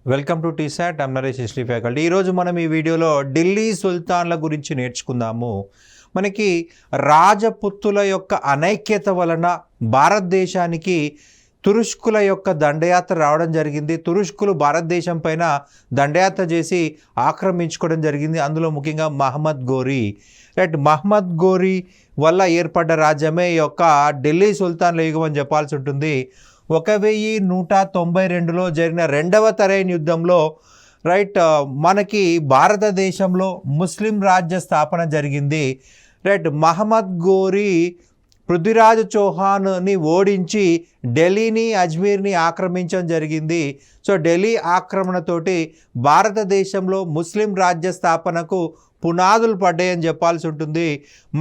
Welcome to T-SAT. I'm Naresh history faculty. ఈరోజు మనం ఈ వీడియోలో ఢిల్లీ సుల్తాన్ల గురించి నేర్చుకుందాము. మనకి రాజపుత్తుల యొక్క అనైక్యత వలన భారతదేశానికి తురుష్కుల యొక్క దండయాత్ర రావడం జరిగింది. తురుష్కులు భారతదేశం పైన దండయాత్ర చేసి ఆక్రమించుకోవడం జరిగింది. అందులో ముఖ్యంగా మహమ్మద్ గోరీ మహమ్మద్ గోరీ వల్ల ఏర్పడ్డ రాజ్యమే ఈ యొక్క ఢిల్లీ సుల్తాన్ల యుగం అని చెప్పాల్సి ఉంటుంది. 1192లో జరిగిన రెండవ తరైన్ యుద్ధంలో మనకి భారతదేశంలో ముస్లిం రాజ్య స్థాపన జరిగింది. మహమ్మద్ గోరీ పృథ్వీరాజ్ చౌహాన్ని ఓడించి ఢిల్లీని అజ్మీర్ని ఆక్రమించడం జరిగింది. సో ఢిల్లీ ఆక్రమణతోటి భారతదేశంలో ముస్లిం రాజ్య స్థాపనకు పునాదులు పడ్డాయని చెప్పాల్సి ఉంటుంది.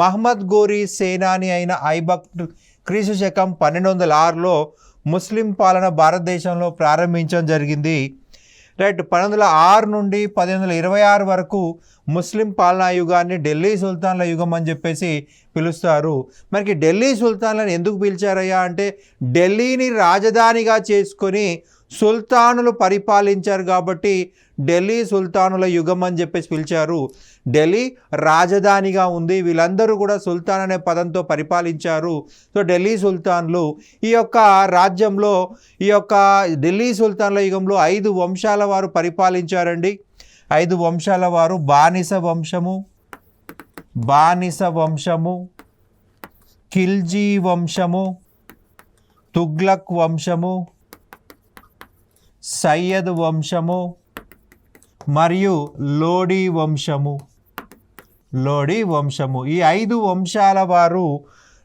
మహమ్మద్ గోరీ సేనాని అయిన ఐబక్ క్రీస్తు శకం 1206లో ముస్లిం పాలన భారతదేశంలో ప్రారంభించడం జరిగింది. 1206 నుండి 1226 వరకు ముస్లిం పాలనా యుగాన్ని ఢిల్లీ సుల్తాన్ల యుగం అని చెప్పేసి పిలుస్తారు. మనకి ఢిల్లీ సుల్తాన్లను ఎందుకు పిలిచారయ్యా అంటే ఢిల్లీని రాజధానిగా చేసుకొని సుల్తానులు పరిపాలించారు కాబట్టి ఢిల్లీ సుల్తానుల యుగం అని చెప్పేసి పిలిచారు. ఢిల్లీ రాజధానిగా ఉంది, వీళ్ళందరూ కూడా సుల్తాన్ అనే పదంతో పరిపాలించారు. సో ఢిల్లీ సుల్తాన్లు ఈ యొక్క రాజ్యంలో ఈ యొక్క ఢిల్లీ సుల్తాన్ల యుగంలో 5 వంశాల వారు పరిపాలించారండి. 5 వంశాల వారు బానిస వంశము, ఖిల్జీ వంశము, తుగ్లక్ వంశము, సయ్యద్ వంశము మరియు లోడీ వంశము. ఈ 5 వంశాల వారు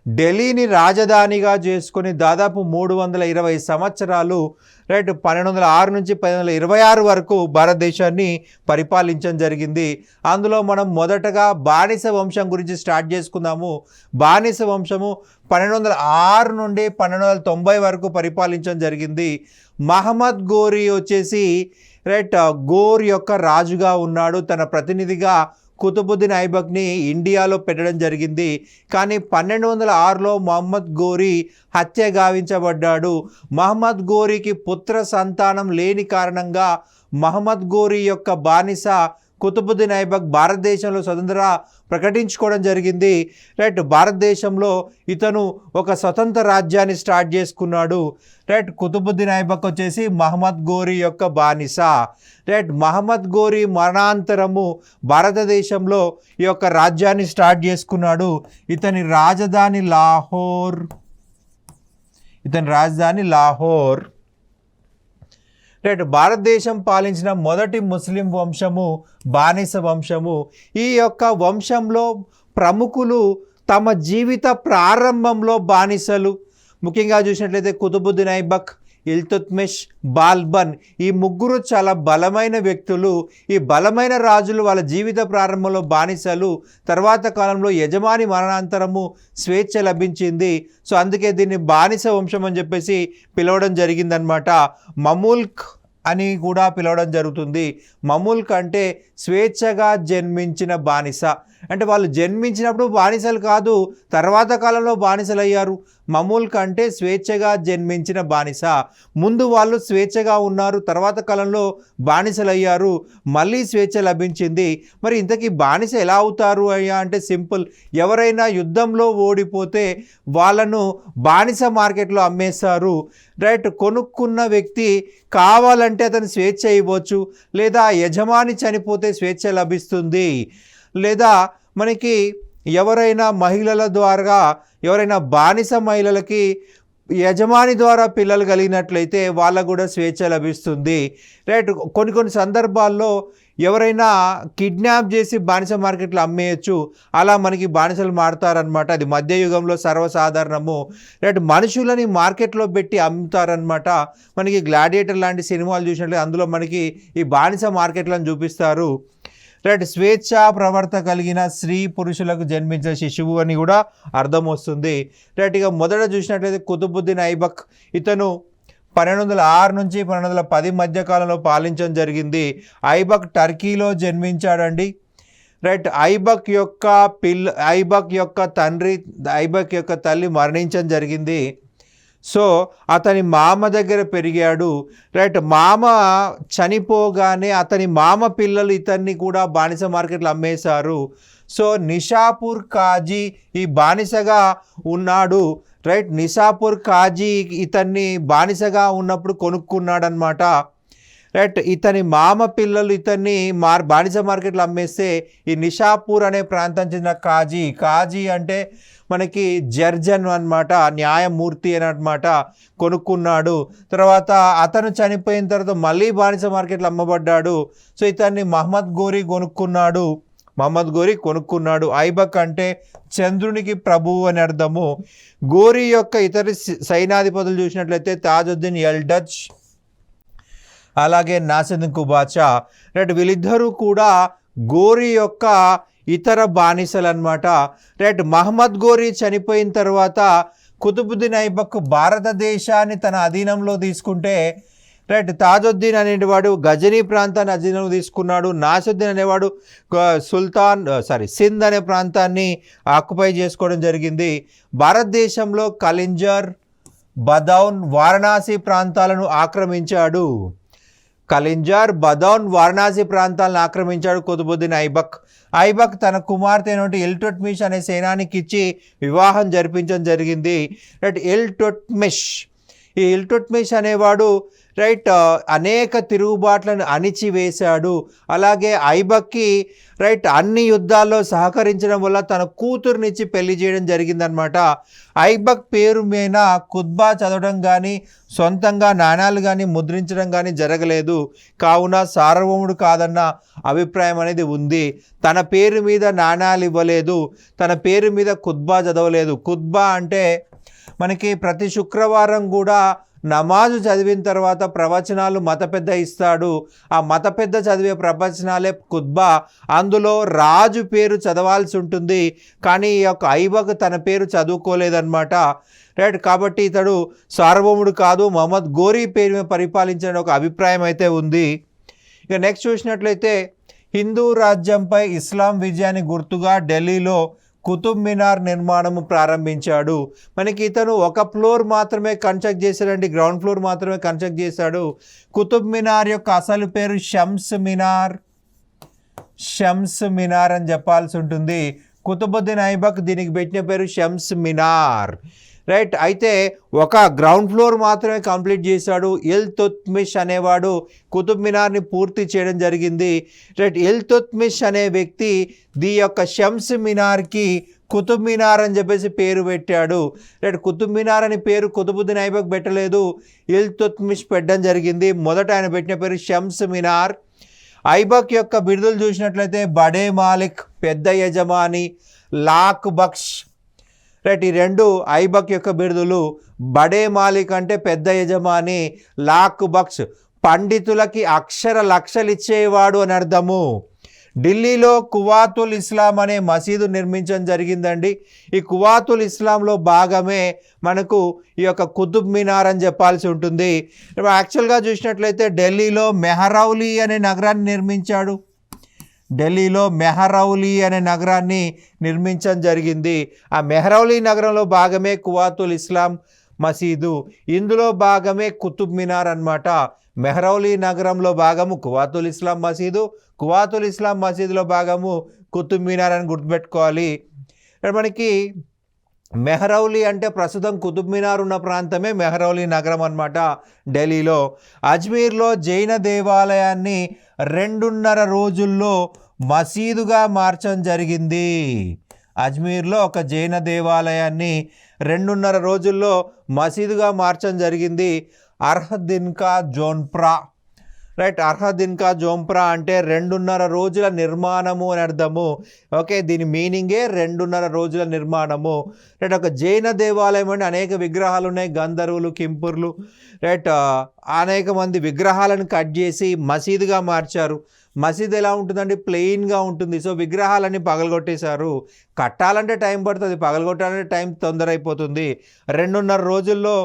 ఢిల్లీని రాజధానిగా చేసుకొని దాదాపు 320 సంవత్సరాలు 1206 నుంచి 1226 వరకు భారతదేశాన్ని పరిపాలించడం జరిగింది. అందులో మనం మొదటగా బానిస వంశం గురించి స్టార్ట్ చేసుకుందాము. బానిస వంశము 1206 నుండి 1290 వరకు పరిపాలించడం జరిగింది. మహమ్మద్ గోరీ వచ్చేసి గోర్ యొక్క రాజుగా ఉన్నాడు. తన ప్రతినిధిగా కుతుబుద్దీన్ ఐబక్ని ఇండియాలో పెట్టడం జరిగింది. కానీ 1206లో మహమ్మద్ గోరీ హత్య గావించబడ్డాడు. మహమ్మద్ గోరీకి పుత్ర సంతానం లేని కారణంగా మహమ్మద్ గోరీ యొక్క బానిస కుతుబుద్దీన్ ఐబక్ భారతదేశంలో స్వతంత్ర ప్రకటించుకోవడం జరిగింది. భారతదేశంలో ఇతను ఒక స్వతంత్ర రాజ్యాన్ని స్టార్ట్ చేసుకున్నాడు. కుతుబుద్దీన్ ఐబక్ వచ్చేసి మహమ్మద్ గోరీ యొక్క బానిస. మహమ్మద్ గోరీ మరణాంతరము భారతదేశంలో ఈ యొక్క రాజ్యాన్ని స్టార్ట్ చేసుకున్నాడు. ఇతని రాజధాని లాహోర్. భారతదేశం పాలించిన మొదటి ముస్లిం వంశము బానిస వంశము. ఈ యొక్క వంశంలో ప్రముఖులు తమ జీవిత ప్రారంభంలో బానిసలు. ముఖ్యంగా చూసినట్లయితే కుతుబుద్దీన్ ఐబక్, ఇల్తుత్మిష్, బాల్బన్ ఈ ముగ్గురు చాలా బలమైన వ్యక్తులు. ఈ బలమైన రాజులు వాళ్ళ జీవిత ప్రారంభంలో బానిసలు. తర్వాత కాలంలో యజమాని మరణాంతరము స్వేచ్ఛ లభించింది. సో అందుకే దీన్ని బానిస వంశం అని చెప్పేసి పిలవడం జరిగిందనమాట. మముల్క్ అని కూడా పిలవడం జరుగుతుంది. మముల్క్ అంటే స్వేచ్ఛగా జన్మించిన బానిస. అంటే వాళ్ళు జన్మించినప్పుడు బానిసలు కాదు, తర్వాత కాలంలో బానిసలు అయ్యారు. మముల్క్ అంటే స్వేచ్ఛగా జన్మించిన బానిస. ముందు వాళ్ళు స్వేచ్ఛగా ఉన్నారు, తర్వాత కాలంలో బానిసలు అయ్యారు, మళ్ళీ స్వేచ్ఛ లభించింది. మరి ఇంతకీ బానిస ఎలా అవుతారు అయ్యా అంటే సింపుల్. ఎవరైనా యుద్ధంలో ఓడిపోతే వాళ్ళను బానిస మార్కెట్లో అమ్మేస్తారు. కొనుక్కున్న వ్యక్తి కావాలంటే అతను స్వేచ్ఛ ఇవ్వచ్చు, లేదా యజమాని చనిపోతే స్వేచ్ఛ లభిస్తుంది, లేదా మనకి ఎవరైనా మహిళల ద్వారా ఎవరైనా బానిస మహిళలకి యజమాని ద్వారా పిల్లలు కలిగినట్లయితే వాళ్ళకు కూడా స్వేచ్ఛ లభిస్తుంది. కొన్ని సందర్భాల్లో ఎవరైనా కిడ్నాప్ చేసి బానిస మార్కెట్లో అమ్మేయచ్చు. అలా మనకి బానిసలు మారుతారనమాట. అది మధ్యయుగంలో సర్వసాధారణము. మనుషులని మార్కెట్లో పెట్టి అమ్ముతారనమాట. మనకి గ్లాడియేటర్ లాంటి సినిమాలు చూసినట్లయితే అందులో మనకి ఈ బానిస మార్కెట్లను చూపిస్తారు. స్వేచ్ఛా ప్రవర్త కలిగిన స్త్రీ పురుషులకు జన్మించిన శిశువు అని కూడా అర్థం వస్తుంది. ఇక మొదట చూసినట్లయితే కుతుబుద్దీన్ ఐబక్ ఇతను 1206 నుంచి 1210 మధ్య కాలంలో పాలించడం జరిగింది. ఐబక్ టర్కీలో జన్మించాడండి. ఐబక్ యొక్క తల్లి మరణించడం జరిగింది. సో అతని మామ దగ్గర పెరిగాడు. రైట్, మామ చనిపోగానే అతని మామ పిల్లలు ఇతన్ని కూడా బానిస మార్కెట్లో అమ్మేశారు. సో నిషాపూర్ కాజీ ఈ బానిసగా ఉన్నాడు. రైట్, నిషాపూర్ కాజీ ఇతన్ని బానిసగా ఉన్నప్పుడు కొనుక్కున్నాడనమాట. రైట్, ఇతని మామ పిల్లలు ఇతన్ని బానిస మార్కెట్లో అమ్మేస్తే ఈ నిషాపూర్ అనే ప్రాంతం చెందిన కాజీ అంటే మనకి జడ్జన్ అన్నమాట, న్యాయమూర్తి అని అనమాట, కొనుక్కున్నాడు. తర్వాత అతను చనిపోయిన తర్వాత మళ్ళీ బానిస మార్కెట్లో అమ్మబడ్డాడు. సో ఇతన్ని మహమ్మద్ గోరీ కొనుక్కున్నాడు. ఐబక్ అంటే చంద్రునికి ప్రభువు అని అర్థము. గోరీ యొక్క ఇతర సైన్యాధిపతులు చూసినట్లయితే తాజుద్దీన్ ఎల్డచ్, అలాగే నాసిరుద్దీన్ కుబాచా. రైట్, వీళ్ళిద్దరూ కూడా గోరీ యొక్క ఇతర బానిసలు అనమాట. రైట్, మహమ్మద్ గోరీ చనిపోయిన తర్వాత కుతుబుద్దీన్ ఐబక్ భారతదేశాన్ని తన అధీనంలో తీసుకుంటే, రైట్, తాజుద్దీన్ అనేవాడు గజనీ ప్రాంతాన్ని అధీనంలో తీసుకున్నాడు. నాసిరుద్దీన్ అనేవాడు సింధ్ అనే ప్రాంతాన్ని ఆక్యుపై చేసుకోవడం జరిగింది. భారతదేశంలో కలింజర్, బదౌన్, వారణాసి ప్రాంతాలను ఆక్రమించాడు. కుతుబుద్దీన్ ఐబక్ తన కుమార్తె అయినటువంటి ఇల్టుట్మిష్ అనే సేనానికి ఇచ్చి వివాహం జరిపించడం జరిగింది. రైట్, ఈ ఇల్టుట్మిష్ అనేవాడు రైట్ అనేక తిరుగుబాట్లను అణిచివేశాడు. అలాగే ఐబక్కి రైట్ అన్ని యుద్ధాల్లో సహకరించడం వల్ల తన కూతురునిచ్చి పెళ్లి చేయడం జరిగిందనమాట. ఐబక్ పేరు మీద ఖుత్బా చదవడం కానీ సొంతంగా నాణాలు కానీ ముద్రించడం కానీ జరగలేదు. కావున సార్వభౌముడు కాదన్న అభిప్రాయం అనేది ఉంది. తన పేరు మీద నాణాలు ఇవ్వలేదు, తన పేరు మీద ఖుత్బా చదవలేదు. ఖుత్బా అంటే మనకి ప్రతి శుక్రవారం కూడా నమాజు చదివిన తర్వాత ప్రవచనాలు మత పెద్ద ఇస్తాడు. ఆ మత పెద్ద చదివే ప్రవచనాలే ఖుత్బా. అందులో రాజు పేరు చదవాల్సి ఉంటుంది, కానీ ఈ యొక్క ఐబక్ తన పేరు చదువుకోలేదన్నమాట. రైట్, కాబట్టి ఇతడు సార్వభౌముడు కాదు, మహమ్మద్ గోరీ పేరు మీద పరిపాలించిన ఒక అభిప్రాయం అయితే ఉంది. ఇక నెక్స్ట్ చూసినట్లయితే హిందూ రాజ్యంపై ఇస్లాం విజయాన్ని గుర్తుగా ఢిల్లీలో కుతుబ్ మినార్ నిర్మాణము ప్రారంభించాడు. మనకి ఇతను ఒక ఫ్లోర్ మాత్రమే కన్స్ట్రక్ట్ చేశాడండి, గ్రౌండ్ ఫ్లోర్ మాత్రమే కన్స్ట్రక్ట్ చేశాడు. కుతుబ్ మినార్ యొక్క అసలు పేరు షమ్స్ మినార్ అని చెప్పాల్సి ఉంటుంది. కుతుబుద్దీన్ ఐబక్ దీనికి పెట్టిన పేరు షమ్స్ మినార్. రైట్, అయితే ఒక గ్రౌండ్ ఫ్లోర్ మాత్రమే కంప్లీట్ చేశాడు. ఇల్తుత్మిష్ అనేవాడు కుతుబ్ మినార్ని పూర్తి చేయడం జరిగింది. రైట్, ఇల్తుత్మిష్ అనే వ్యక్తి యొక్క షమ్స్ మినార్కి కుతుబ్ మినార్ అని చెప్పేసి పేరు పెట్టాడు. రైట్, కుతుబ్ మినార్ అని పేరు కుతుబుద్దీన్ ఐబక్ పెట్టలేదు, ఇల్తుత్మిష్ పెట్టడం జరిగింది. మొదట ఆయన పెట్టిన పేరు షమ్స్ మినార్. ఐబక్ యొక్క బిరుదులు చూసినట్లయితే బడే మాలిక్ పెద్ద యజమాని, లాక్ బక్ష్. రైట్, ఈ రెండు ఐబక్ యొక్క బిరుదులు. బడే మాలిక్ అంటే పెద్ద యజమాని, లాక్ బక్ష్ పండితులకి అక్షర లక్షలు ఇచ్చేవాడు అని అర్థము. ఢిల్లీలో కువాతుల్ ఇస్లాం అనే మసీదు నిర్మించడం జరిగిందండి. ఈ కువాతుల్ ఇస్లాంలో భాగమే మనకు ఈ యొక్క కుతుబ్ మినార్ అని చెప్పాల్సి ఉంటుంది. యాక్చువల్గా చూసినట్లయితే ఢిల్లీలో మెహరౌలీ అనే నగరాన్ని నిర్మించాడు. నిర్మించడం జరిగింది. ఆ మెహరౌలీ నగరంలో భాగమే కువాతుల్ ఇస్లాం మసీదు, ఇందులో భాగమే కుతుబ్ మినార్ అన్నమాట. మెహరౌలీ నగరంలో భాగము కువాతుల్ ఇస్లాం మసీదు, కువాతుల్ ఇస్లాం మసీదులో భాగము కుతుబ్ మినార్ అని గుర్తుపెట్టుకోవాలి. మనకి మెహరౌలీ అంటే ప్రస్తుతం కుతుబ్ మినార్ ఉన్న ప్రాంతమే మెహరౌలీ నగరం అన్నమాట ఢిల్లీలో. అజ్మీర్లో జైన దేవాలయాన్ని 2.5 రోజుల్లో మసీదుగా మార్చడం జరిగింది. అజ్మీర్లో ఒక జైన దేవాలయాన్ని 2.5 రోజుల్లో మసీదుగా మార్చడం జరిగింది. అర్హదీన్ కా జోన్ప్రా. రైట్, అర్హదీన్ కా జోన్ప్రా అంటే 2.5 రోజుల నిర్మాణము అని అర్థము. ఓకే, దీని మీనింగే 2.5 రోజుల నిర్మాణము. రైట్, ఒక జైన దేవాలయం అంటే అనేక విగ్రహాలు ఉన్నాయి, గంధర్వులు, కింపుర్లు. రైట్, అనేక మంది విగ్రహాలను కట్ చేసి మసీదుగా మార్చారు. మసీద్ ఎలా ఉంటుందండి, ప్లెయిన్గా ఉంటుంది. సో విగ్రహాలన్నీ పగలగొట్టేశారు. కట్టాలంటే టైం పడుతుంది, పగలగొట్టాలంటే టైం తొందర అయిపోతుంది. 2.5 రోజుల్లో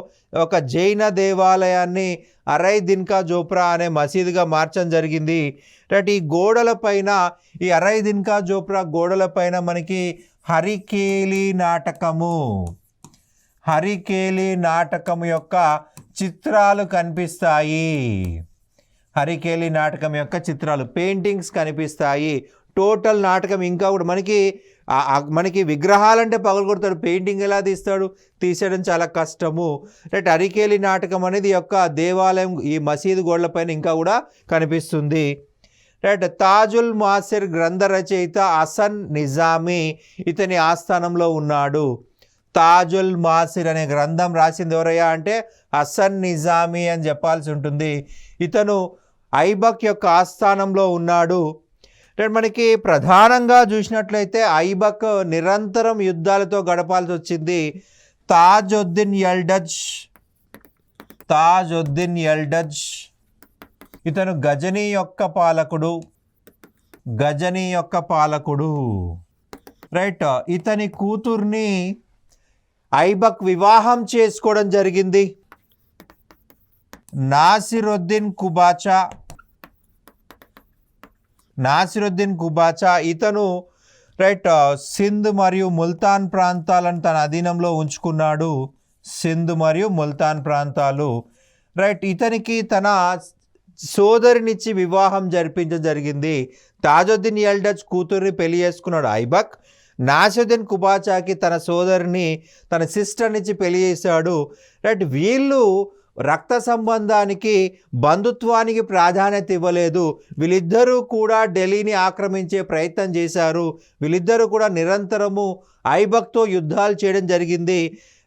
ఒక జైన దేవాలయాన్ని అరై దిన్ కా జోప్రా అనే మసీదుగా మార్చడం జరిగింది. రైట్, ఈ గోడలపైన, ఈ అరై దిన్ కా జోప్రా గోడలపైన మనకి హరికేలి హరికేలి నాటకం యొక్క చిత్రాలు కనిపిస్తాయి. హరికేలి నాటకం యొక్క చిత్రాలు, పెయింటింగ్స్ కనిపిస్తాయి. టోటల్ నాటకం ఇంకా కూడా మనకి విగ్రహాలంటే పగలగొడతాడు, పెయింటింగ్ ఎలా తీస్తాడు? తీసేయడం చాలా కష్టము. రైట్, హరికేలి నాటకం అనేది యొక్క దేవాలయం ఈ మసీదు గోడలపైన ఇంకా కూడా కనిపిస్తుంది. రైట్, తాజుల్ మాసిర్ గ్రంథ రచయిత హసన్ నిజామీ ఇతని ఆస్థానంలో ఉన్నాడు. తాజుల్ మాసిర్ అనే గ్రంథం రాసింది ఎవరయ్యా అంటే హసన్ నిజామీ అని చెప్పాల్సి ఉంటుంది. ఇతను ఐబక్ యొక్క ఆస్థానంలో ఉన్నాడు. మనకి ప్రధానంగా చూసినట్లయితే ఐబక్ నిరంతరం యుద్ధాలతో గడపాల్సి వచ్చింది. తాజుద్దీన్ ఎల్డజ్ ఇతను గజనీ యొక్క పాలకుడు. రైట్, ఇతని కూతుర్ని ఐబక్ వివాహం చేసుకోవడం జరిగింది. నాసిరుద్దీన్ కుబాచా ఇతను రైట్ సింధ్ మరియు ముల్తాన్ ప్రాంతాలను తన అధీనంలో ఉంచుకున్నాడు. సింధ్ మరియు ముల్తాన్ ప్రాంతాలు. రైట్, ఇతనికి తన సోదరినిచ్చి వివాహం జరిపించడం జరిగింది. తాజుద్దీన్ ఎల్డజ్ కూతుర్ని పెళ్లి చేసుకున్నాడు ఐబక్. నాసిరుద్దీన్ కుబాచాకి తన సోదరిని, తన సిస్టర్నిచ్చి పెళ్లి చేశాడు. రైట్, వీళ్ళు రక్త సంబంధానికి, బంధుత్వానికి ప్రాధాన్యత ఇవ్వలేదు. వీళ్ళిద్దరూ కూడా ఢిల్లీని ఆక్రమించే ప్రయత్నం చేశారు. వీళ్ళిద్దరూ కూడా నిరంతరము ఐబక్తో యుద్ధాలు చేయడం జరిగింది.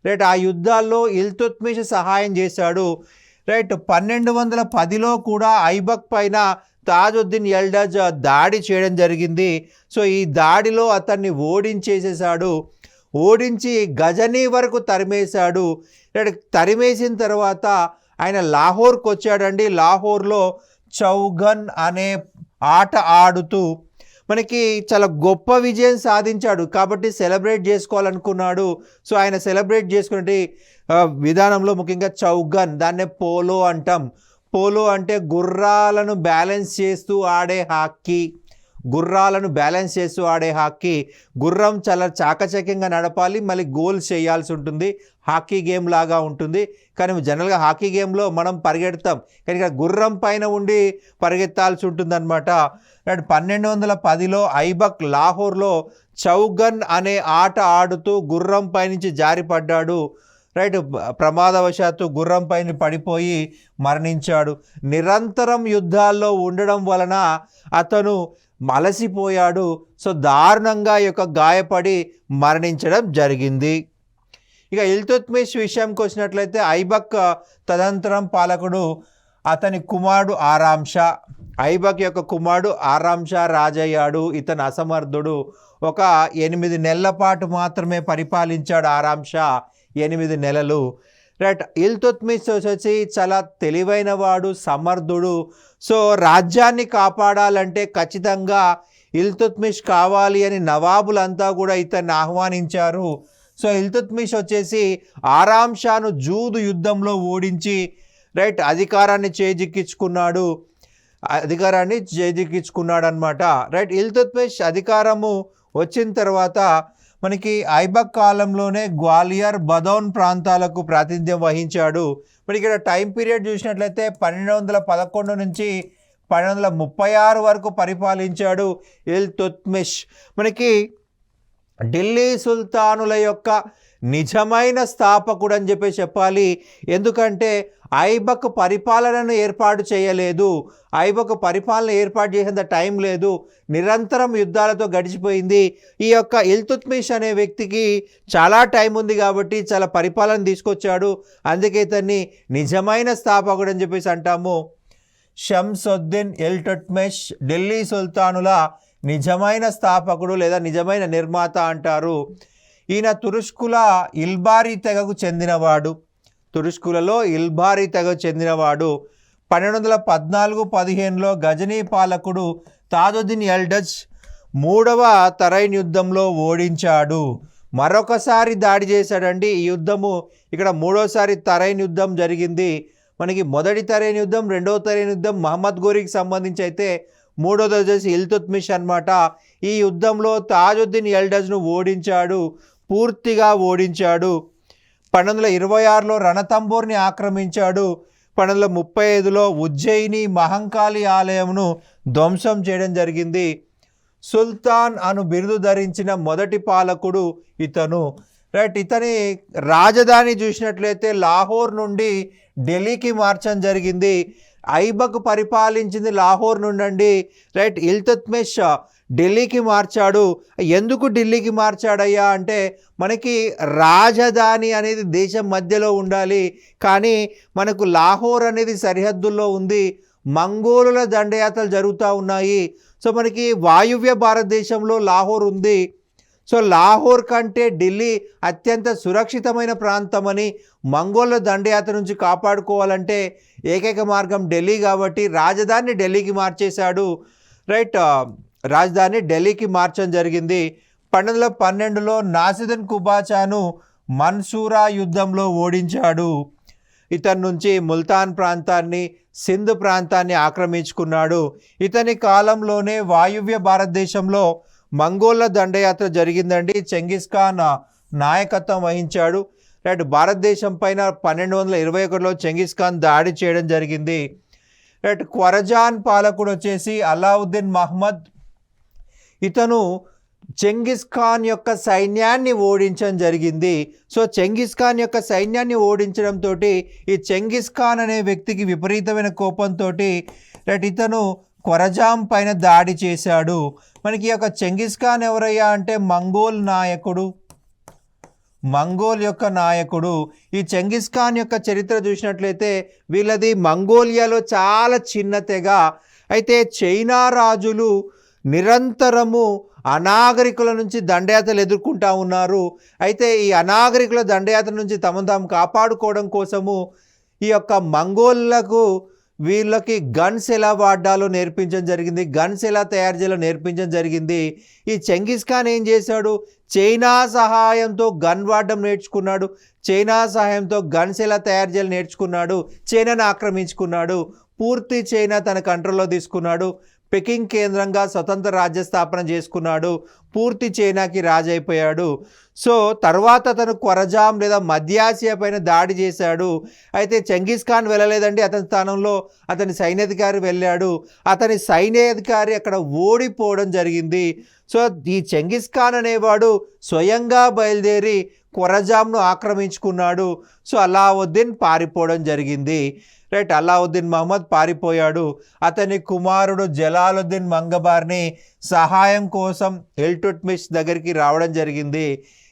రైట్, ఆ యుద్ధాల్లో ఇల్తుత్మిష్ సహాయం చేశాడు. రైట్, 1210లో కూడా ఐబక్ పైన తాజుద్దీన్ ఎల్డజ్ దాడి చేయడం జరిగింది. సో ఈ దాడిలో అతన్ని ఓడించి గజనీ వరకు తరిమేశాడు. తరిమేసిన తర్వాత ఆయన లాహోర్కి వచ్చాడండి. లాహోర్లో చౌగన్ అనే ఆట ఆడుతూ మనకి చాలా గొప్ప విజయం సాధించాడు కాబట్టి సెలబ్రేట్ చేసుకోవాలనుకున్నాడు. సో ఆయన సెలబ్రేట్ చేసుకునే విధానంలో ముఖ్యంగా చౌగన్, దాన్నే పోలో అంటాం. పోలో అంటే గుర్రాలను బ్యాలెన్స్ చేస్తూ ఆడే హాకీ. గుర్రం చాలా చాకచక్యంగా నడపాలి, మళ్ళీ గోల్స్ చేయాల్సి ఉంటుంది. హాకీ గేమ్ లాగా ఉంటుంది. కానీ జనరల్గా హాకీ గేమ్లో మనం పరిగెడతాం, కానీ ఇక్కడ గుర్రం పైన ఉండి పరిగెత్తాల్సి ఉంటుంది అనమాట. 1210లో ఐబక్ లాహోర్లో చౌగన్ అనే ఆట ఆడుతూ గుర్రం పైనుంచి జారిపడ్డాడు. రైట్, ప్రమాదవశాత్తు గుర్రం పైన పడిపోయి మరణించాడు. నిరంతరం యుద్ధాల్లో ఉండడం వలన అతను అలసిపోయాడు. సో దారుణంగా గాయపడి మరణించడం జరిగింది. ఇక ఇల్తుత్మిష్ విషయంకి వచ్చినట్లయితే ఐబక్ తదనంతరం పాలకుడు అతని కుమారుడు ఆరాంషా. ఐబక్ యొక్క కుమారుడు ఆరాంషా రాజయ్యాడు. ఇతను అసమర్థుడు. 8 నెలల పాటు మాత్రమే పరిపాలించాడు ఆరాంషా, 8 నెలలు. రైట్, ఇల్తుత్మిష్ వచ్చి చాలా తెలివైన వాడు, సమర్థుడు. సో రాజ్యాన్ని కాపాడాలంటే ఖచ్చితంగా ఇల్తుత్మిష్ కావాలి అని నవాబులంతా కూడా ఇతన్ని ఆహ్వానించారు. సో ఇల్తుత్మిష్ వచ్చేసి ఆరాంషాను జూదు యుద్ధంలో ఓడించి రైట్ అధికారాన్ని చేజిక్కించుకున్నాడు అనమాట. రైట్, ఇల్తుత్మిష్ అధికారము వచ్చిన తర్వాత మనకి ఐబక్ కాలంలోనే గ్వాలియర్, బదౌన్ ప్రాంతాలకు ప్రాతినిధ్యం వహించాడు. మరి ఇక్కడ టైం పీరియడ్ చూసినట్లయితే 1211 నుంచి 1236 వరకు పరిపాలించాడు ఇల్తుత్మిష్. మనకి ఢిల్లీ సుల్తానుల యొక్క నిజమైన స్థాపకుడు అని చెప్పాలి. ఎందుకంటే ఐబక్ పరిపాలనను ఏర్పాటు చేయలేదు. ఐబక్ పరిపాలన ఏర్పాటు చేసేంత టైం లేదు. నిరంతరం యుద్ధాలతో గడిచిపోయింది. ఈ యొక్క ఇల్తుత్మిష్ అనే వ్యక్తికి చాలా టైం ఉంది కాబట్టి చాలా పరిపాలన తీసుకొచ్చాడు. అందుకే ఇతన్ని నిజమైన స్థాపకుడు అని అంటాము. షంసుద్దీన్ ఇల్తుత్మిష్ ఢిల్లీ సుల్తానుల నిజమైన స్థాపకుడు లేదా నిజమైన నిర్మాత అంటారు. ఈయన తురుష్కుల ఇల్బారీ తెగకు చెందినవాడు. 1214-15లో గజనీ పాలకుడు తాజుద్దీన్ ఎల్డజ్ 3వ తరైన్ యుద్ధంలో ఓడించాడు. మరొకసారి దాడి చేశాడండి. ఈ యుద్ధము ఇక్కడ 3వసారి తరైన్ యుద్ధం జరిగింది. మనకి మొదటి తరైన్ యుద్ధం, 2వ తరైన్ యుద్ధం మహమ్మద్ గోరికి సంబంధించి అయితే, 3వది వచ్చేసి ఇల్తుత్మిష్ అనమాట. ఈ యుద్ధంలో తాజుద్దీన్ ఎల్డజ్ను పూర్తిగా ఓడించాడు. 1226లో రణతంబోర్ని ఆక్రమించాడు. 1235లో ఉజ్జయిని మహంకాళి ఆలయంను ధ్వంసం చేయడం జరిగింది. సుల్తాన్ అను బిరుదు ధరించిన మొదటి పాలకుడు ఇతను. రైట్, ఇతని రాజధాని చూసినట్లయితే లాహోర్ నుండి ఢిల్లీకి మార్చడం జరిగింది. ఐబక్ పరిపాలించింది లాహోర్ నుండి. రైట్, ఇల్తుత్మిష్ ఢిల్లీకి మార్చాడు. ఎందుకు ఢిల్లీకి మార్చాడయ్యా అంటే మనకి రాజధాని అనేది దేశం మధ్యలో ఉండాలి, కానీ మనకు లాహోర్ అనేది సరిహద్దుల్లో ఉంది. మంగోలుల దండయాత్రలు జరుగుతూ ఉన్నాయి. సో మనకి వాయువ్య భారతదేశంలో లాహోర్ ఉంది. సో లాహోర్ కంటే ఢిల్లీ అత్యంత సురక్షితమైన ప్రాంతం అని, మంగోళ్ళ దండయాత్ర నుంచి కాపాడుకోవాలంటే ఏకైక మార్గం ఢిల్లీ కాబట్టి రాజధానిని ఢిల్లీకి మార్చేశాడు. రైట్, రాజధాని ఢిల్లీకి మార్చడం జరిగింది. 1212లో నాసిరుద్దీన్ కుబాచాను మన్సూరా యుద్ధంలో ఓడించాడు. ఇతని నుంచి ముల్తాన్ ప్రాంతాన్ని, సింధ్ ప్రాంతాన్ని ఆక్రమించుకున్నాడు. ఇతని కాలంలోనే వాయువ్య భారతదేశంలో మంగోళ్ళ దండయాత్ర జరిగిందండి. చెంగిస్ ఖాన్ నాయకత్వం వహించాడు. రైట్, భారతదేశం పైన 1221లో చెంగిస్ ఖాన్ దాడి చేయడం జరిగింది. రైట్, ఖొరజాన్ పాలకుడు వచ్చేసి అలావుద్దీన్ మహమ్మద్. ఇతను చెంగిస్ ఖాన్ యొక్క సైన్యాన్ని ఓడించడం జరిగింది. సో చెంగిస్ ఖాన్ యొక్క సైన్యాన్ని ఓడించడంతో ఈ చెంగిస్ ఖాన్ అనే వ్యక్తికి విపరీతమైన కోపంతో రైట్ ఇతను ఖొరజాం పైన దాడి చేశాడు. మనకి ఈ యొక్క చెంగిస్ ఖాన్ ఎవరయ్యా అంటే మంగోల్ యొక్క నాయకుడు. ఈ చెంగిస్ ఖాన్ యొక్క చరిత్ర చూసినట్లయితే వీళ్ళది మంగోలియాలో చాలా చిన్న తెగ. అయితే చైనా రాజులు నిరంతరము అనాగరికుల నుంచి దండయాత్రలు ఎదుర్కొంటూ ఉన్నారు. అయితే ఈ అనాగరికుల దండయాత్ర నుంచి తమను తాము కాపాడుకోవడం కోసము ఈ యొక్క మంగోళ్ళకు వీళ్ళకి గన్స్ ఎలా వాడాలో నేర్పించడం జరిగింది, గన్స్ ఎలా తయారు చేయాలో నేర్పించడం జరిగింది. ఈ చెంగిస్ ఖాన్ ఏం చేశాడు, చైనా సహాయంతో గన్ వాడడం నేర్చుకున్నాడు, చైనా సహాయంతో గన్స్ ఎలా తయారు చేయాలో నేర్చుకున్నాడు, చైనాను ఆక్రమించుకున్నాడు, పూర్తి చైనా తన కంట్రోల్లో తీసుకున్నాడు, పెకింగ్ కేంద్రంగా స్వతంత్ర రాజ్య స్థాపన చేసుకున్నాడు, పూర్తి చైనాకి రాజైపోయాడు. సో తర్వాత అతను ఖొరజాం లేదా మధ్య ఆసియా పైన దాడి చేశాడు. అయితే చెంగిస్ ఖాన్ వెళ్ళలేదండి, అతని స్థానంలో అతని సైన్యాధికారి వెళ్ళాడు. అతని సైన్యాధికారి అక్కడ ఓడిపోవడం జరిగింది. సో ఈ చెంగిస్ ఖాన్ అనేవాడు స్వయంగా బయలుదేరి ఖొరజాంను ఆక్రమించుకున్నాడు. సో అలావుద్దీన్ పారిపోవడం జరిగింది. రైట్, అలావుద్దీన్ మహమ్మద్ పారిపోయాడు. అతని కుమారుడు జలాలుద్దీన్ మంగబార్ని సహాయం కోసం ఇల్తుత్మిష్ దగ్గరికి రావడం జరిగింది.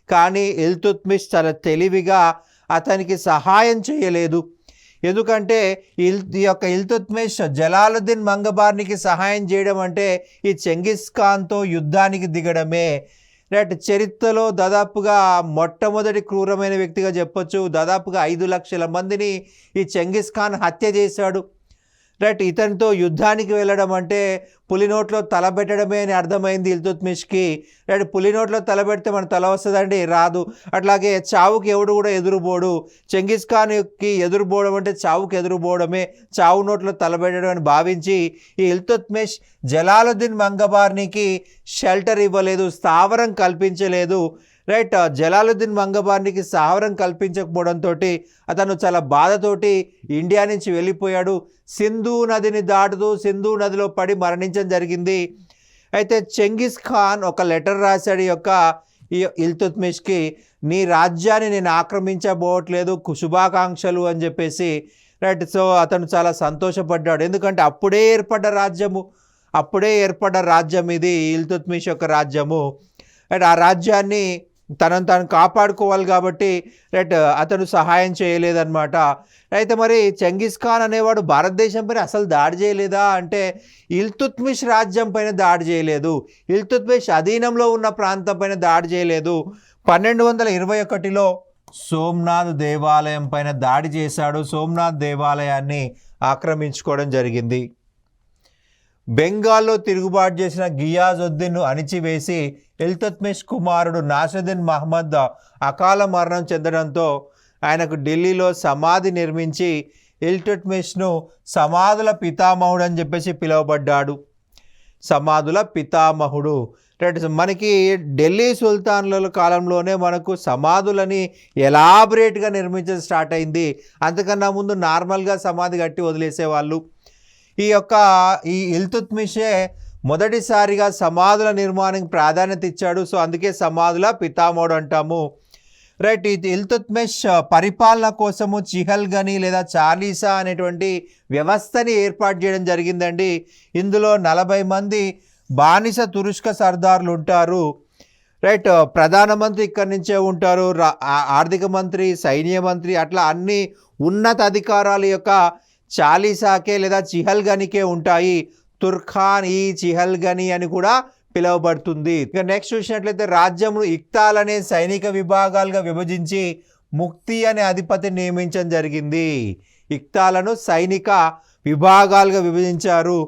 కానీ ఇల్తుత్మిష్ చాలా తెలివిగా అతనికి సహాయం చేయలేదు. ఎందుకంటే ఈ యొక్క ఇల్తుత్మిష్ జలాలుద్దీన్ మంగబార్నికి సహాయం చేయడం అంటే ఈ చెంగిస్ ఖాన్తో యుద్ధానికి దిగడమే. రైట్, చరిత్రలో దాదాపుగా మొట్టమొదటి క్రూరమైన వ్యక్తిగా చెప్పొచ్చు. దాదాపుగా 5 లక్షల మందిని ఈ చెంగిస్ ఖాన్ హత్య చేశాడు. రైట్, ఇతనితో యుద్ధానికి వెళ్ళడం అంటే పులినోట్లో తల పెట్టడమే అని అర్థమైంది ఇల్తుత్మిష్కి. రైట్, పులినోట్లో తల పెడితే మన తల వస్తుందండి, రాదు. అట్లాగే చావుకి ఎవడు కూడా ఎదురుపోడు. చెంగిస్ ఖాన్కి ఎదురుపోవడం అంటే చావుకి ఎదురుపోవడమే, చావు నోట్లో తలబెట్టడం అని భావించి ఈ ఇల్తుత్మిష్ జలాలుద్దీన్ మంగబార్నికి షెల్టర్ ఇవ్వలేదు, స్థావరం కల్పించలేదు. రైట్, జలాలుద్దీన్ మంగబార్నికి స్థావరం కల్పించకపోవడంతో అతను చాలా బాధతోటి ఇండియా నుంచి వెళ్ళిపోయాడు. సింధు నదిని దాటుతూ సింధు నదిలో పడి మరణించడం జరిగింది. అయితే చెంగిస్ ఖాన్ ఒక లెటర్ రాశాడు ఈ ఇల్తుత్మిష్కి, నీ రాజ్యాన్ని నేను ఆక్రమించబోవట్లేదు, శుభాకాంక్షలు అని చెప్పేసి. రైట్, సో అతను చాలా సంతోషపడ్డాడు. ఎందుకంటే అప్పుడే ఏర్పడ్డ రాజ్యం ఇది, ఇల్తుత్మిష్ యొక్క రాజ్యము. రైట్, ఆ రాజ్యాన్ని తనను తాను కాపాడుకోవాలి కాబట్టి రైట్ అతను సహాయం చేయలేదన్నమాట. అయితే మరి చెంగిస్ ఖాన్ అనేవాడు భారతదేశం పైన అసలు దాడి చేయలేదా అంటే ఇల్తుత్మిష్ రాజ్యం పైన దాడి చేయలేదు, ఇల్తుత్మిష్ అధీనంలో ఉన్న ప్రాంతం పైన దాడి చేయలేదు. 1221లో సోమనాథ్ దేవాలయం పైన దాడి చేశాడు. సోమనాథ్ దేవాలయాన్ని ఆక్రమించుకోవడం జరిగింది. బెంగాల్లో తిరుగుబాటు చేసిన గియాజుద్దీన్ను అణిచివేసి ఇల్తుత్మిష్ కుమారుడు నాసిరుద్దీన్ మహమ్మద్ అకాల మరణం చెందడంతో ఆయనకు ఢిల్లీలో సమాధి నిర్మించి ఇల్తుత్మిష్ను సమాధుల పితామహుడు అని చెప్పేసి పిలువబడ్డాడు. సమాధుల పితామహుడు. రైట్. మనకి ఢిల్లీ సుల్తాన్ల కాలంలోనే మనకు సమాధులని ఎలాబరేట్గా నిర్మించడం స్టార్ట్ అయింది. అంతకన్నా ముందు నార్మల్గా సమాధి కట్టి వదిలేసేవాళ్ళు. ఈ ఇల్తుత్మిషే మొదటిసారిగా సమాధుల నిర్మాణానికి ప్రాధాన్యత ఇచ్చాడు. సో అందుకే సమాధుల పితామహుడు అంటాము. రైట్. ఈ ఇల్తుత్మిష్ పరిపాలన కోసము చిహల్గని లేదా చాలీసా అనేటువంటి వ్యవస్థని ఏర్పాటు చేయడం జరిగిందండి. ఇందులో 40 మంది బానిస తురుష్క సర్దార్లు ఉంటారు. రైట్. ప్రధానమంత్రి ఇక్కడి నుంచే ఉంటారు, ఆర్థిక మంత్రి, సైన్య మంత్రి, అట్లా అన్ని ఉన్నత అధికారాల యొక్క చాలీసాకే లేదా చిహల్గనికే ఉంటాయి. తుర్ఖాన్ ఈ చిహల్గని అని కూడా పిలువబడుతుంది. ఇక నెక్స్ట్ చూసినట్లయితే రాజ్యమును ఇక్తాలనే సైనిక విభాగాలుగా విభజించి ముక్తి అనే అధిపతిని నియమించడం జరిగింది. ఇక్తాలను సైనిక విభాగాలుగా విభజించారు.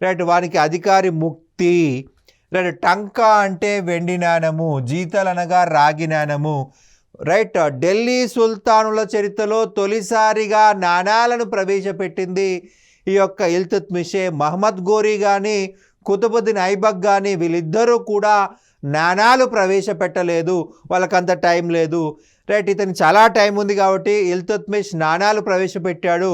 రైట్. వారికి అధికారి ముక్తి. రైట్. టంకా అంటే వెండి నాణెము, జీతలు అనగా రాగి నాణెము. రైట్. ఢిల్లీ సుల్తానుల చరిత్రలో తొలిసారిగా నాణాలను ప్రవేశపెట్టింది ఈ యొక్క ఇల్తుత్మిషే. మహమ్మద్ గోరీ కానీ కుతుబుద్దీన్ ఐబక్ కానీ వీళ్ళిద్దరూ కూడా నాణాలు ప్రవేశపెట్టలేదు, వాళ్ళకంత టైం లేదు. రైట్. ఇతను చాలా టైం ఉంది కాబట్టి ఇల్తుత్మిష్ నాణాలు ప్రవేశపెట్టాడు.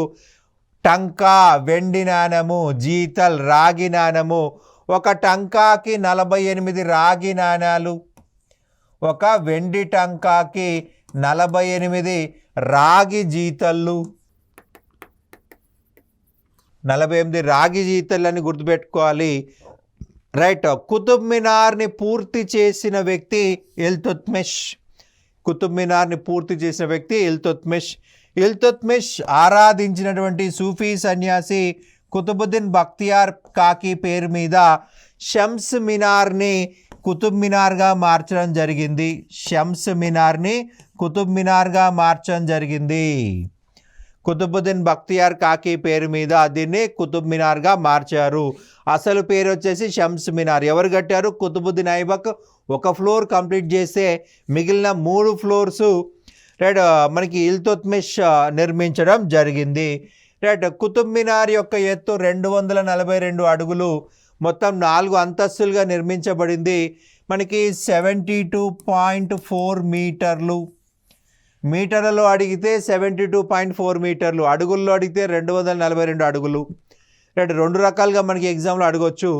టంకా వెండి నాణెము, జీతల్ రాగి నాణెము. ఒక టంకాకి 48 రాగి నాణాలు, ఒక వెండి టంకాకి 48 రాగి జీతళ్ళు, 48 రాగి జీతలని గుర్తుపెట్టుకోవాలి. రైట్. కుతుబ్ మినార్ని పూర్తి చేసిన వ్యక్తి ఇల్తుత్మిష్. కుతుబ్ మినార్ని పూర్తి చేసిన వ్యక్తి ఇల్తుత్మిష్. ఇల్తుత్మిష్ ఆరాధించినటువంటి సూఫీ సన్యాసి కుతుబుద్దీన్ బక్తియార్ కాకి పేరు మీద షమ్స్ మినార్ని కుతుబ్ మినార్గా మార్చడం జరిగింది. షమ్స్ మినార్ని కుతుబ్ మినార్గా మార్చడం జరిగింది. కుతుబుద్దీన్ బక్తియార్ కాకి పేరు మీద దీన్ని కుతుబ్ మినార్గా మార్చారు. అసలు పేరు వచ్చేసి షమ్స్ మినార్. ఎవరు కట్టారు? కుతుబుద్దీన్ ఐబక్. ఒక ఫ్లోర్ కంప్లీట్ చేస్తే మిగిలిన 3 ఫ్లోర్సు రైట్ మనకి ఇల్తుత్మిష్ నిర్మించడం జరిగింది. రైట్. కుతుబ్ మినార్ యొక్క ఎత్తు 242 అడుగులు, మొత్తం 4 అంతస్తులుగా నిర్మించబడింది. మనకి 72.4 మీటర్లు. మీటర్లలో అడిగితే 72.4 మీటర్లు, అడుగుల్లో అడిగితే 242 అడుగులు. రైట్. 2 రకాలుగా మనకి ఎగ్జామ్లో అడగొచ్చు.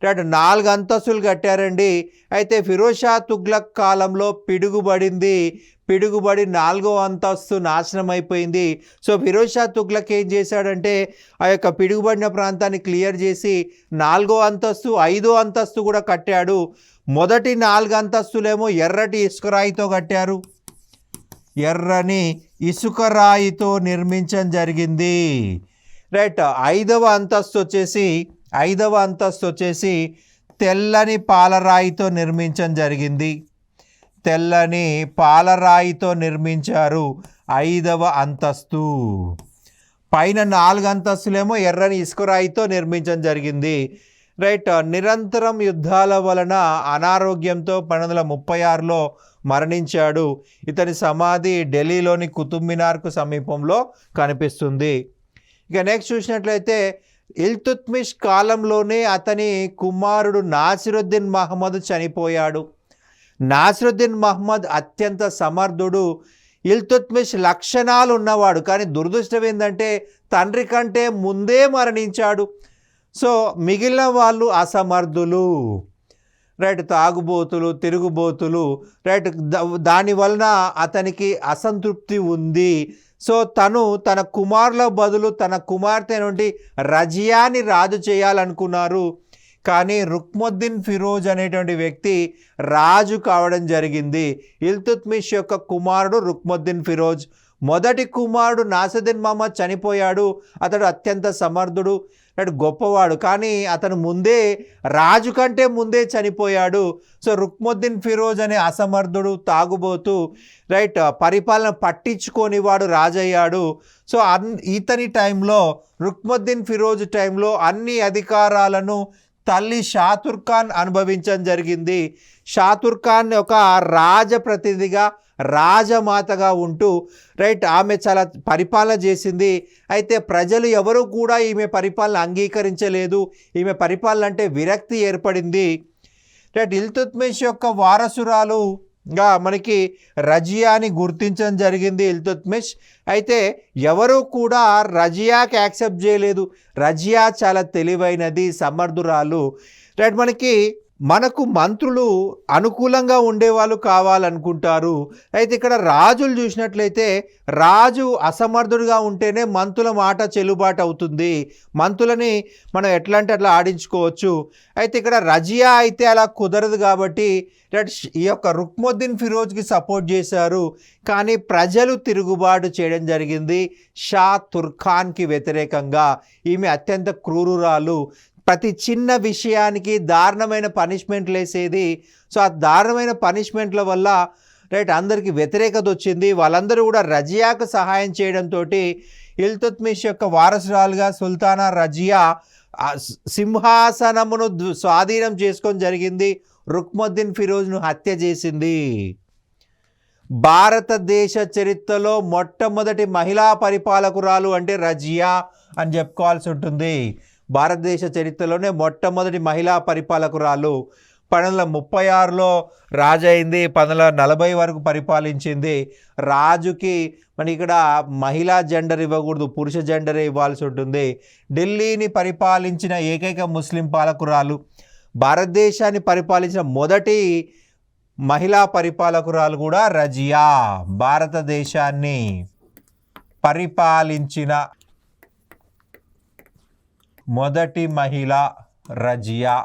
రైట్. 4 అంతస్తులు కట్టారండి. అయితే ఫిరోజ్ షా తుగ్లక్ కాలంలో పిడుగుబడి 4వ అంతస్తు నాశనం అయిపోయింది. సో ఫిరోజ్ షా తుగ్లక్ ఏం చేశాడంటే ఆ యొక్క పిడుగుబడిన ప్రాంతాన్ని క్లియర్ చేసి 4వ అంతస్తు 5వ అంతస్తు కూడా కట్టాడు. మొదటి 4 అంతస్తులేమో ఎర్రటి ఇసుకరాయితో కట్టారు. ఎర్రని ఇసుకరాయితో నిర్మించడం జరిగింది. రైట్. 5వ అంతస్తు వచ్చేసి తెల్లని పాలరాయితో నిర్మించడం జరిగింది. తెల్లని పాలరాయితో నిర్మించారు 5వ అంతస్తు. పైన 4 అంతస్తులేమో ఎర్రని ఇసుకరాయితో నిర్మించడం జరిగింది. రైట్. నిరంతరం యుద్ధాల వలన అనారోగ్యంతో 1936లో మరణించాడు. ఇతని సమాధి ఢిల్లీలోని కుతుబ్ మినార్కు సమీపంలో కనిపిస్తుంది. ఇక నెక్స్ట్ చూసినట్లయితే ఇల్తుత్మిష్ కాలంలోనే అతని కుమారుడు నాసిరుద్దీన్ మహమ్మద్ చనిపోయాడు. నాసిరుద్దీన్ మహమ్మద్ అత్యంత సమర్థుడు, ఇల్తుత్మిష్ లక్షణాలు ఉన్నవాడు. కానీ దురదృష్టం ఏంటంటే తండ్రి కంటే ముందే మరణించాడు. సో మిగిలిన వాళ్ళు అసమర్థులు. రైట్. తాగుబోతులు, తిరుగుబోతులు. రైట్. దానివలన అతనికి అసంతృప్తి ఉంది. సో తన కుమారుల బదులు తన కుమార్తె నుండి రజియాని రాజు చేయాలనుకున్నారు. కానీ రుక్ముద్దీన్ ఫిరోజ్ అనేటువంటి వ్యక్తి రాజు కావడం జరిగింది. ఇల్తుత్మిష్ యొక్క కుమారుడు రుక్ముద్దీన్ ఫిరోజ్. మొదటి కుమారుడు నాసిరుద్దీన్ మహమ్మద్ చనిపోయాడు. అతడు అత్యంత సమర్థుడు, గొప్పవాడు. కానీ అతను రాజు కంటే ముందే చనిపోయాడు. సో రుక్ముద్దీన్ ఫిరోజ్ అనే అసమర్థుడు, తాగుబోతు, రైట్, పరిపాలన పట్టించుకొని వాడు రాజయ్యాడు. సో ఇతని టైంలో, రుక్ముద్దీన్ ఫిరోజ్ టైంలో అన్ని అధికారాలను తల్లి షాతుర్ఖాన్ అనుభవించడం జరిగింది. షాతుర్ఖాన్ ఒక రాజప్రతినిధిగా, రాజమాతగా ఉంటూ రైట్ ఆమె చాలా పరిపాలన చేసింది. అయితే ప్రజలు ఎవరు కూడా ఈమె పరిపాలన అంగీకరించలేదు. ఈమె పరిపాలన అంటే విరక్తి ఏర్పడింది. రైట్. ఇల్తుత్మిష్ యొక్క వారసురాలుగా మనకి రజియాని గుర్తించడం జరిగింది ఇల్తుత్మిష్. అయితే ఎవరు కూడా రజియాకి యాక్సెప్ట్ చేయలేదు. రజియా చాలా తెలివైనది, సమర్థురాలు. రైట్. మనకు మంత్రులు అనుకూలంగా ఉండేవాళ్ళు కావాలనుకుంటారు. అయితే ఇక్కడ రాజులు చూసినట్లయితే రాజు అసమర్థుడుగా ఉంటేనే మంత్రుల మాట చెల్లుబాటు అవుతుంది. మంత్రులని మనం ఎట్లా అంటే అట్లా ఆడించుకోవచ్చు. అయితే ఇక్కడ రజియా అయితే అలా కుదరదు కాబట్టి ఈ యొక్క రుక్నుద్దీన్ ఫిరోజ్కి సపోర్ట్ చేశారు. కానీ ప్రజలు తిరుగుబాటు చేయడం జరిగింది షా తుర్ఖాన్కి వ్యతిరేకంగా. ఈమె అత్యంత క్రూరురాలు. ప్రతి చిన్న విషయానికి దారుణమైన పనిష్మెంట్లు వేసేది. సో ఆ దారుణమైన పనిష్మెంట్ల వల్ల రైట్ అందరికీ వ్యతిరేకత వచ్చింది. వాళ్ళందరూ కూడా రజియాకు సహాయం చేయడంతో ఇల్తుత్మిష్ యొక్క వారసురాలుగా సుల్తానా రజియా సింహాసనమును స్వాధీనం చేసుకొని జరిగింది. రుక్నుద్దీన్ ఫిరోజ్ను హత్య చేసింది. భారతదేశ చరిత్రలో మొట్టమొదటి మహిళా పరిపాలకురాలు అంటే రజియా అని చెప్పుకోవాల్సి ఉంటుంది. భారతదేశ చరిత్రలోనే మొట్టమొదటి మహిళా పరిపాలకురాలు. 1936లో రాజు అయింది, 1940 వరకు పరిపాలించింది. రాజుకి ఇక్కడ మహిళా జెండర్ ఇవ్వకూడదు, పురుష జెండరే ఇవ్వాల్సి ఉంటుంది. ఢిల్లీని పరిపాలించిన ఏకైక ముస్లిం పాలకురాలు. భారతదేశాన్ని పరిపాలించిన మొదటి మహిళా పరిపాలకురాలు కూడా రజియా. భారతదేశాన్ని పరిపాలించిన మొదటి మహిళ రజియా.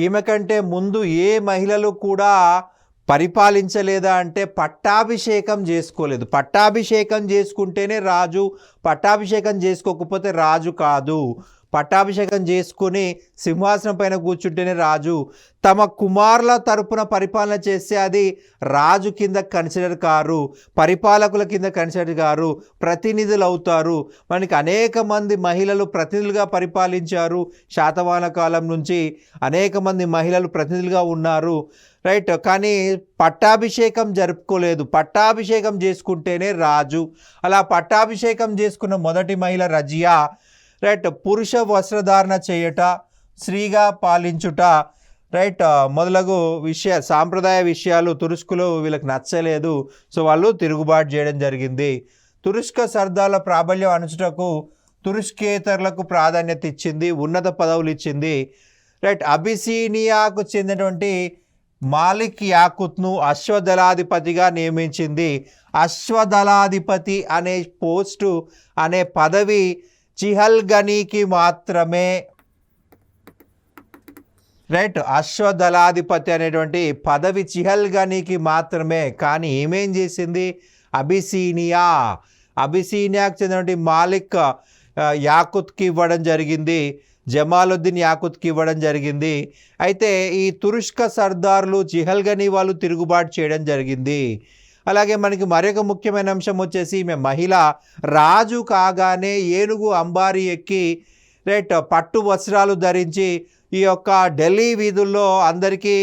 ఈమె కంటే ముందు ఏ మహిళలు కూడా పరిపాలించలేదా అంటే పట్టాభిషేకం చేసుకోలేదు. పట్టాభిషేకం చేసుకుంటేనే రాజు, పట్టాభిషేకం చేసుకోకపోతే రాజు కాదు. పట్టాభిషేకం చేసుకుని సింహాసనం పైన కూర్చుంటేనే రాజు. తమ కుమారుల తరపున పరిపాలన చేస్తే అది రాజు కింద కన్సిడర్ కారు, పరిపాలకుల కింద కన్సిడర్ కారు, ప్రతినిధులు అవుతారు. అనేక మంది మహిళలు ప్రతినిధులుగా పరిపాలించారు. శాతవాహన కాలం నుంచి అనేక మంది మహిళలు ప్రతినిధులుగా ఉన్నారు. రైట్. కానీ పట్టాభిషేకం జరుపుకోలేదు. పట్టాభిషేకం చేసుకుంటేనే రాజు. అలా పట్టాభిషేకం చేసుకున్న మొదటి మహిళ రజియా. రైట్. పురుష వస్త్రధారణ చేయట, స్త్రీగా పాలించుట, రైట్ మొదలగు సాంప్రదాయ విషయాలు తురుస్కులు వీళ్ళకి నచ్చలేదు. సో వాళ్ళు తిరుగుబాటు చేయడం జరిగింది. తురుష్క సర్దార్ల ప్రాబల్యం అణుచుటకు తురుష్కేతరులకు ప్రాధాన్యత ఇచ్చింది, ఉన్నత పదవులు ఇచ్చింది. రైట్. అబిసీనియాకు చెందినటువంటి మాలిక్ యాకుత్ను అశ్వదళాధిపతిగా నియమించింది. అశ్వదళాధిపతి అనే పోస్టు అనే పదవి చిహల్గనీకి మాత్రమే. రైట్. అశ్వదళాధిపతి అనేటువంటి పదవి చిహల్గనీకి మాత్రమే. కానీ ఏమేం చేసింది? అబిసీనియాకు చెందినటువంటి మాలిక్ యాకుత్కి ఇవ్వడం జరిగింది, జమాలుద్దీన్ యాకుత్కి ఇవ్వడం జరిగింది. అయితే ఈ తురుష్క సర్దార్లు చిహల్గనీ వాళ్ళు తిరుగుబాటు చేయడం జరిగింది. అలాగే మరొక ముఖ్యమైన అంశం వచ్చేసి ఈమె మహిళ. రాజు కాగానే ఏనుగు అంబారీ ఎక్కి రైట్ పట్టు వస్త్రాలు ధరించి ఈ యొక్క ఢిల్లీ వీధుల్లో అందరికీ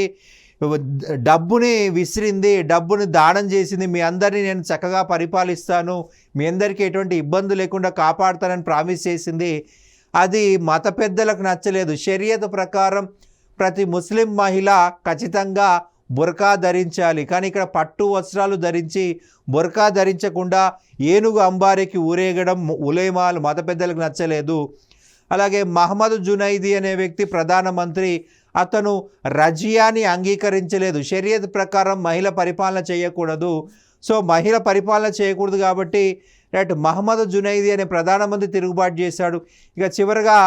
డబ్బుని విసిరింది, డబ్బుని దానం చేసింది. మీ అందరినీ నేను చక్కగా పరిపాలిస్తాను, మీ అందరికీ ఎటువంటి ఇబ్బంది లేకుండా కాపాడుతానని ప్రామిస్ చేసింది. అది మత పెద్దలకు నచ్చలేదు. షరియత్ ప్రకారం ప్రతి ముస్లిం మహిళ ఖచ్చితంగా బుర్కా ధరించాలి. కానీ ఇక్కడ పట్టు వస్త్రాలు ధరించి బుర్కా ధరించకుండా ఏనుగు అంబారీకి ఊరేగడం ఉలేమాలు మత పెద్దలకు నచ్చలేదు. అలాగే మహమ్మద్ జునైదీ అనే వ్యక్తి ప్రధానమంత్రి. అతను రజియాని అంగీకరించలేదు. షరియత్ ప్రకారం మహిళ పరిపాలన చేయకూడదు. సో మహిళ పరిపాలన చేయకూడదు కాబట్టి రైట్ మహమ్మద్ జునైదీ అనే ప్రధానమంత్రి తిరుగుబాటు చేశాడు. ఇక చివరగా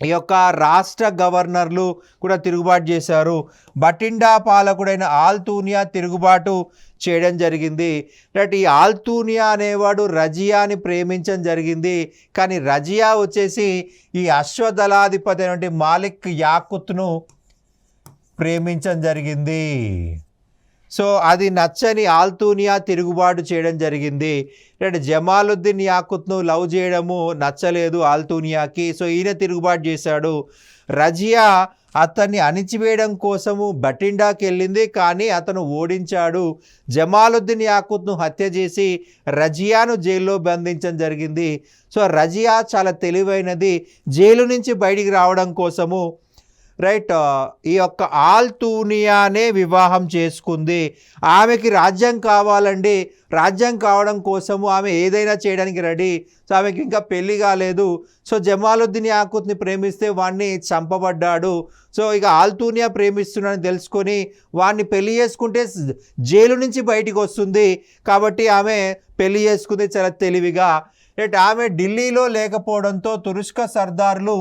ఈ యొక్క రాష్ట్ర గవర్నర్లు కూడా తిరుగుబాటు చేశారు. బటిండా పాలకుడైన ఆల్తూనియా తిరుగుబాటు చేయడం జరిగింది. రైట్. ఈ ఆల్తూనియా అనేవాడు రజియాని ప్రేమించడం జరిగింది. కానీ రజియా వచ్చేసి ఈ అశ్వదళాధిపతి అయినటువంటి మాలిక్ యాకుత్ను ప్రేమించడం జరిగింది. సో అది నచ్చని ఆల్తూనియా తిరుగుబాటు చేయడం జరిగింది. రైట్. జమాలుద్దీన్ యాకుత్ను లవ్ చేయడము నచ్చలేదు ఆల్తూనియాకి. సో ఈయన తిరుగుబాటు చేశాడు. రజియా అతన్ని అణిచివేయడం కోసము బటిండాకి వెళ్ళింది, కానీ అతను ఓడించాడు. జమాలుద్దీన్ యాకూత్ను హత్య చేసి రజియాను జైల్లో బంధించడం జరిగింది. సో రజియా చాలా తెలివైనది, జైలు నుంచి బయటికి రావడం కోసము రైట్ ఈ యొక్క ఆల్తూనియానే వివాహం చేసుకుంది. ఆమెకి రాజ్యం కావాలండి, రాజ్యం కావడం కోసము ఆమె ఏదైనా చేయడానికి రెడీ. సో ఆమెకి ఇంకా పెళ్లి కాలేదు. సో జమాలుద్దీన్ యాకూత్ని ప్రేమిస్తే వాడిని చంపబడ్డాడు. సో ఇక ఆల్తూనియా ప్రేమిస్తున్నాడని తెలుసుకొని వాడిని పెళ్లి చేసుకుంటే జైలు నుంచి బయటికి వస్తుంది, కాబట్టి ఆమె పెళ్లి చేసుకుంది చాలా తెలివిగా. ఆమె ఢిల్లీలో లేకపోవడంతో తురుష్క సర్దార్లు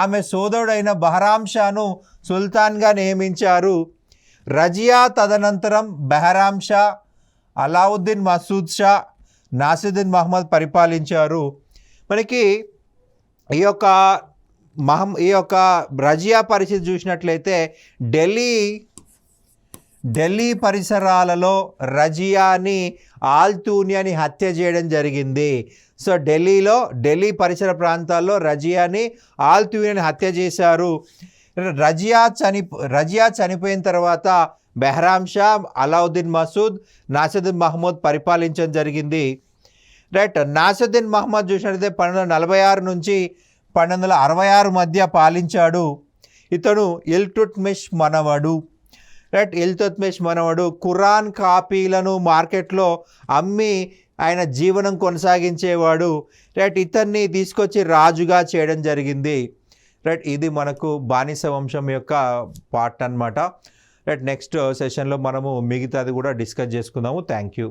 ఆమె సోదరుడైన బహరామ్ షాను సుల్తాన్గా నియమించారు. రజియా తదనంతరం బహరామ్ షా, అలావుద్దీన్ మసూద్ షా, నాసిరుద్దీన్ మహమ్మద్ పరిపాలించారు. మనకి ఈ యొక్క రజియా పరిస్థితి చూసినట్లయితే ఢిల్లీ పరిసరాలలో రజియాని ఆల్తూనియాని హత్య చేయడం జరిగింది. సో ఢిల్లీ పరిసర ప్రాంతాల్లో రజియాని ఆల్తూనియాని హత్య చేశారు. రజియా చనిపోయిన తర్వాత బెహ్రామ్ షా, అలావుద్దీన్ మసూద్, నాసిరుద్దీన్ మహమ్మద్ పరిపాలించడం జరిగింది. రైట్, నాసిరుద్దీన్ మహమ్మద్ చూసినట్లయితే 1246 నుంచి 1266 మధ్య పాలించాడు. ఇతను ఇల్తుత్మిష్ మనవడు. రైట్, ఇల్తుత్మిష్ మనవడు. ఖురాన్ కాపీలను మార్కెట్లో అమ్మి ఆయన జీవనం కొనసాగించేవాడు. రైట్, ఇతన్ని తీసుకొచ్చి రాజుగా చేయడం జరిగింది. రైట్, ఇది మనకు బానిస వంశం యొక్క పార్ట్ అన్నమాట. రైట్, నెక్స్ట్ సెషన్లో మనము మిగతాది కూడా డిస్కస్ చేసుకుందాము. Thank you.